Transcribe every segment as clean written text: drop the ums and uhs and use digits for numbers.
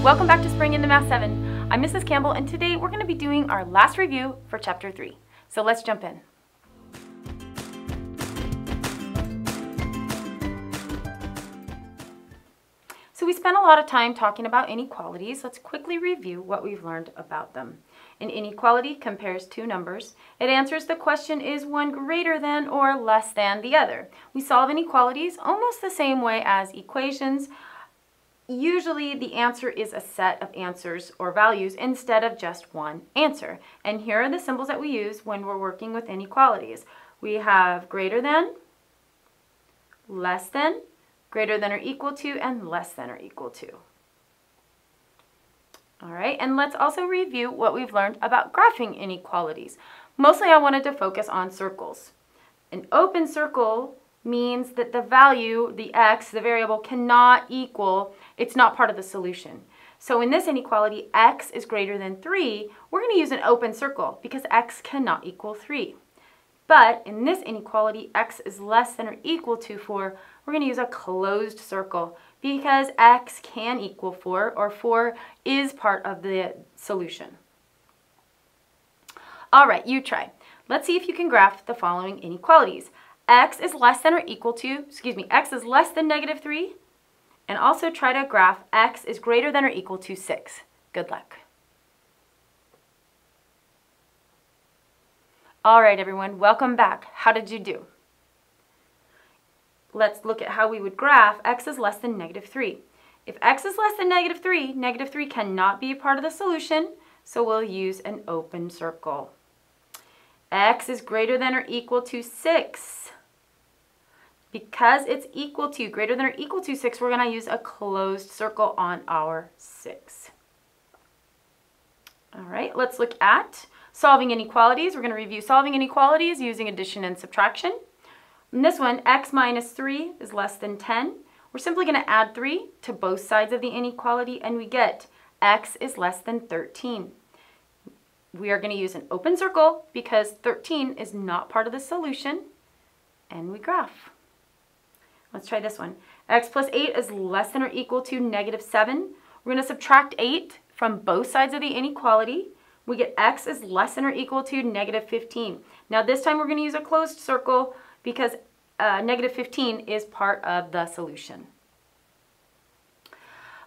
Welcome back to Spring into Math 7. I'm Mrs. Campbell, and today we're going to be doing our last review for Chapter 3. So let's jump in. So we spent a lot of time talking about inequalities. Let's quickly review what we've learned about them. An inequality compares two numbers. It answers the question, is one greater than or less than the other? We solve inequalities almost the same way as equations. Usually the answer is a set of answers or values instead of just one answer. And here are the symbols that we use when we're working with inequalities. We have greater than, less than, greater than or equal to, and less than or equal to. All right, and let's also review what we've learned about graphing inequalities. Mostly I wanted to focus on circles. An open circle means that the value, the x, the variable, cannot equal, it's not part of the solution. So in this inequality, x is greater than 3, we're going to use an open circle because x cannot equal 3. But in this inequality, x is less than or equal to 4, we're going to use a closed circle because x can equal 4, or 4 is part of the solution. All right, you try. Let's see if you can graph the following inequalities. X is less than or equal to, x is less than negative 3, and also try to graph x is greater than or equal to 6. Good luck. All right, everyone, welcome back. How did you do? Let's look at how we would graph x is less than negative 3. If x is less than negative 3 cannot be part of the solution, so we'll use an open circle. X is greater than or equal to 6. Because it's equal to, greater than or equal to 6, we're going to use a closed circle on our 6. All right, let's look at solving inequalities. We're going to review solving inequalities using addition and subtraction. In this one, x minus 3 is less than 10. We're simply going to add 3 to both sides of the inequality, and we get x is less than 13. We are going to use an open circle because 13 is not part of the solution, and we graph. Let's try this one. X plus 8 is less than or equal to negative 7. We're going to subtract 8 from both sides of the inequality. We get x is less than or equal to negative 15. Now this time we're going to use a closed circle because negative 15 is part of the solution.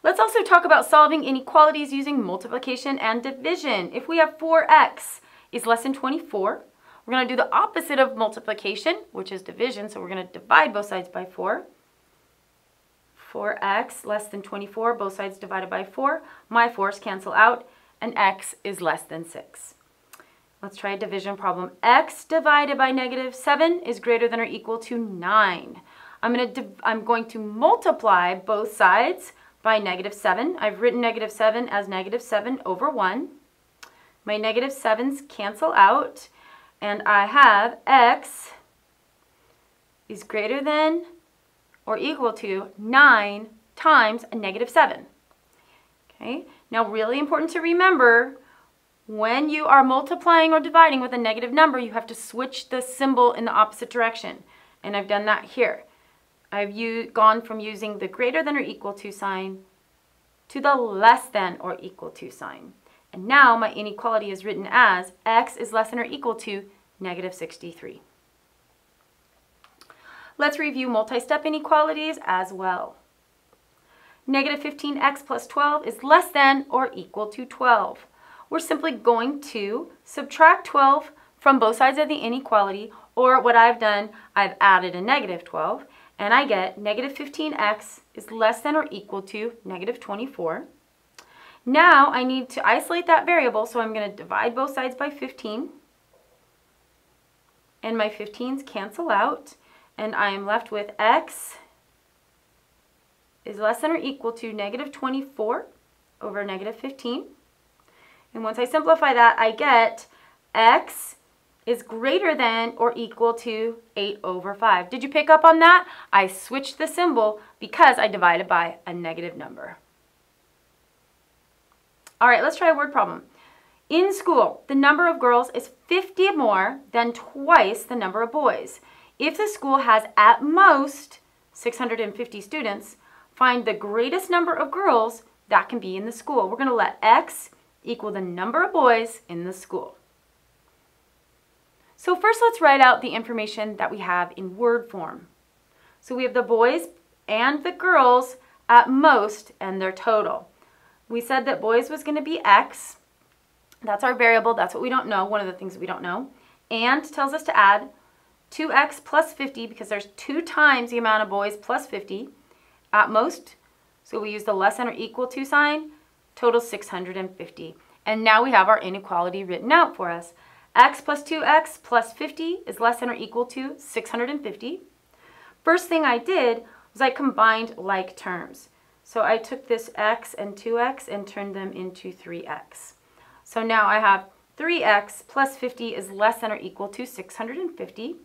Let's also talk about solving inequalities using multiplication and division. If we have 4x is less than 24, we're going to do the opposite of multiplication, which is division, so we're going to divide both sides by 4. 4x less than 24, both sides divided by 4. My 4's cancel out, and x is less than 6. Let's try a division problem. X divided by negative 7 is greater than or equal to 9. I'm going to multiply both sides by negative 7. I've written negative 7 as negative 7 over 1. My negative 7's cancel out. And I have x is greater than or equal to 9 times a negative 7. Okay, now really important to remember, when you are multiplying or dividing with a negative number, you have to switch the symbol in the opposite direction. And I've done that here. I've gone from using the greater than or equal to sign to the less than or equal to sign. And now my inequality is written as x is less than or equal to negative 63. Let's review multi-step inequalities as well. Negative 15x plus 12 is less than or equal to 12. We're simply going to subtract 12 from both sides of the inequality, or what I've done, I've added a negative 12, and I get negative 15x is less than or equal to negative 24. Now I need to isolate that variable, so I'm going to divide both sides by 15. And my 15's cancel out. And I am left with x is less than or equal to negative 24 over negative 15. And once I simplify that, I get x is greater than or equal to 8 over 5. Did you pick up on that? I switched the symbol because I divided by a negative number. All right, let's try a word problem. In school, the number of girls is 50 more than twice the number of boys. If the school has at most 650 students, find the greatest number of girls that can be in the school. We're going to let X equal the number of boys in the school. So first let's write out the information that we have in word form. So we have the boys and the girls at most and their total. We said that boys was going to be X. That's our variable. That's what we don't know, one of the things that we don't know. And tells us to add 2x plus 50 because there's 2 times the amount of boys plus 50 at most. So we use the less than or equal to sign, total 650. And now we have our inequality written out for us. X plus 2x plus 50 is less than or equal to 650. First thing I did was I combined like terms. So I took this x and 2x and turned them into 3x. So now I have 3x plus 50 is less than or equal to 650.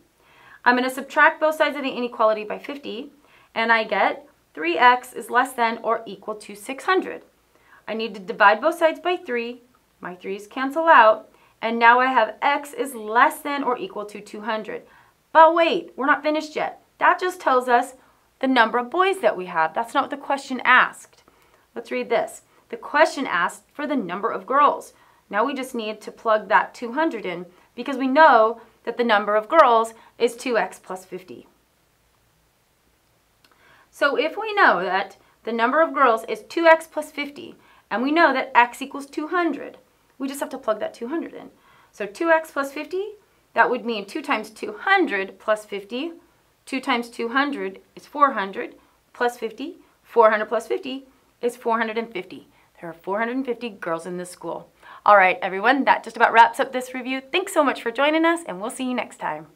I'm going to subtract both sides of the inequality by 50, and I get 3x is less than or equal to 600. I need to divide both sides by 3. My 3's cancel out, and now I have x is less than or equal to 200. But wait, we're not finished yet. That just tells us the number of boys that we have. That's not what the question asked. Let's read this. The question asked for the number of girls. Now we just need to plug that 200 in because we know that the number of girls is 2x plus 50. So if we know that the number of girls is 2x plus 50, and we know that x equals 200, we just have to plug that 200 in. So 2x plus 50, that would mean 2 times 200 plus 50. 2 times 200 is 400 plus 50. 400 plus 50 is 450. There are 450 girls in this school. All right, everyone, that just about wraps up this review. Thanks so much for joining us, and we'll see you next time.